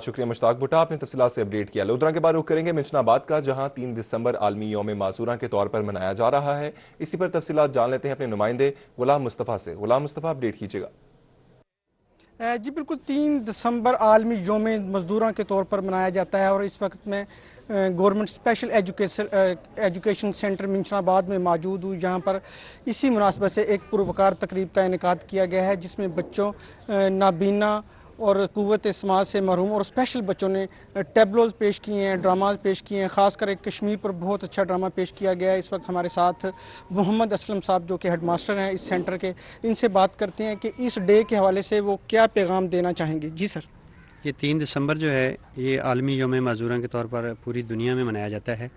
शुक्रिया मुश्ताक भुट्टा, आपने तफसीलात से अपडेट किया। लोधरा के बाद रुख करेंगे मिंचनाबाद का, जहां 3 दिसंबर आलमी यौम मासूरा के तौर पर मनाया जा रहा है। इसी पर तफसीलात जान लेते हैं अपने नुमाइंदे गुलाम मुस्तफ़ा से। गुलाम मुस्तफ़ा, अपडेट कीजिएगा। जी बिल्कुल, 3 दिसंबर आलमी यौम मजदूरों के तौर पर मनाया जाता है और इस वक्त मैं government special education centre Minchinabad में मौजूद हूँ, जहाँ पर इसी मुनासबत से एक पुरवकार तकरीब का इनेकाद किया गया है, जिसमें बच्चों, नाबीना और कुव्वत समाज से महरूम और स्पेशल बच्चों ने टैबलोज पेश किए हैं, ड्रामाज पेश किए हैं। खासकर एक कश्मीर पर बहुत अच्छा ड्रामा पेश किया गया है। इस वक्त हमारे साथ मोहम्मद असलम साहब, जो कि हेडमास्टर हैं इस सेंटर के, इनसे बात करते हैं कि इस डे के हवाले से वो क्या पैगाम देना चाहेंगे। जी सर। ये 3 दिसंबर जो है ये आलमी यौम मजदूरों के तौर पर पूरी दुनिया में मनाया जाता है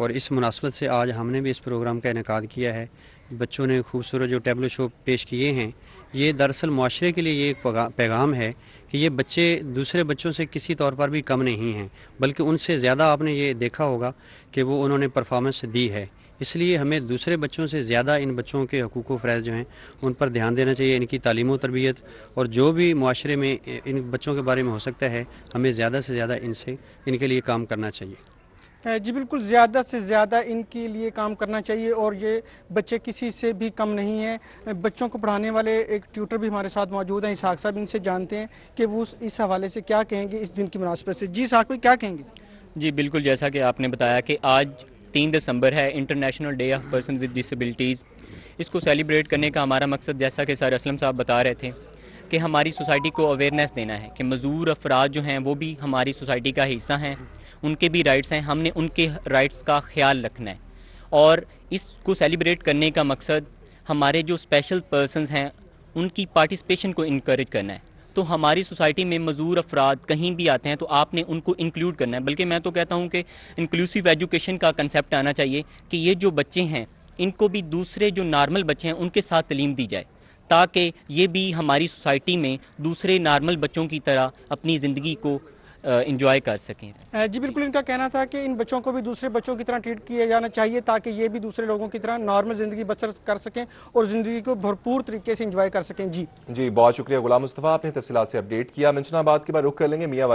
और इस मुनासबत से आज हमने भी इस प्रोग्राम का इनेकाद किया है। बच्चों ने खूबसूरत जो टैबलो शो पेश किए हैं, ये दरअसल मुआशरे के लिए ये एक पैगाम है कि ये बच्चे दूसरे बच्चों से किसी तौर पर भी कम नहीं हैं, बल्कि उनसे ज़्यादा आपने ये देखा होगा कि वो उन्होंने परफॉर्मेंस दी है। इसलिए हमें दूसरे बच्चों से ज़्यादा इन बच्चों के हकूक़ व फ़रज़ जो हैं उन पर ध्यान देना चाहिए। इनकी तालीम व तरबियत और जो भी मुआशरे में इन बच्चों के बारे में हो सकता है, हमें ज़्यादा से ज़्यादा इनके लिए काम करना चाहिए। जी बिल्कुल, ज़्यादा से ज़्यादा इनके लिए काम करना चाहिए और ये बच्चे किसी से भी कम नहीं हैं। बच्चों को पढ़ाने वाले एक ट्यूटर भी हमारे साथ मौजूद हैं, इसहाक साहब। इनसे जानते हैं कि वो इस हवाले से क्या कहेंगे इस दिन की मुनासबत से। जी इसहाक भाई, क्या कहेंगे? जी बिल्कुल, जैसा कि आपने बताया कि आज 3 दिसंबर है, international day of person with disabilities. इसको सेलिब्रेट करने का हमारा मकसद, जैसा कि सर असलम साहब बता रहे थे, कि हमारी सोसाइटी को अवेयरनेस देना है कि मजदूर अफराद जो हैं वो भी हमारी सोसाइटी का हिस्सा हैं, उनके भी राइट्स हैं, हमने उनके राइट्स का ख्याल रखना है। और इसको सेलिब्रेट करने का मकसद हमारे जो स्पेशल पर्सनस हैं उनकी पार्टिसिपेशन को इनकरेज करना है। तो हमारी सोसाइटी में मजदूर अफराद कहीं भी आते हैं तो आपने उनको इंक्लूड करना है। बल्कि मैं तो कहता हूँ कि इंक्लूसिव एजुकेशन का कंसेप्ट आना चाहिए कि ये जो बच्चे हैं इनको भी दूसरे जो नॉर्मल बच्चे हैं उनके साथ तालीम दी जाए, ताकि ये भी हमारी सोसाइटी में दूसरे नॉर्मल बच्चों की तरह अपनी ज़िंदगी को इंजॉय कर सकें। जी बिल्कुल, इनका कहना था कि इन बच्चों को भी दूसरे बच्चों की तरह ट्रीट किया जाना चाहिए, ताकि ये भी दूसरे लोगों की तरह नॉर्मल ज़िंदगी बसर कर सकें और ज़िंदगी को भरपूर तरीके से इंजॉय कर सकें। जी बहुत शुक्रिया गुलाम मुस्तफ़ा, आपने तफसीलात से अपडेट किया। मिंचनाबाद के बाद रुख कर लेंगे मियाँ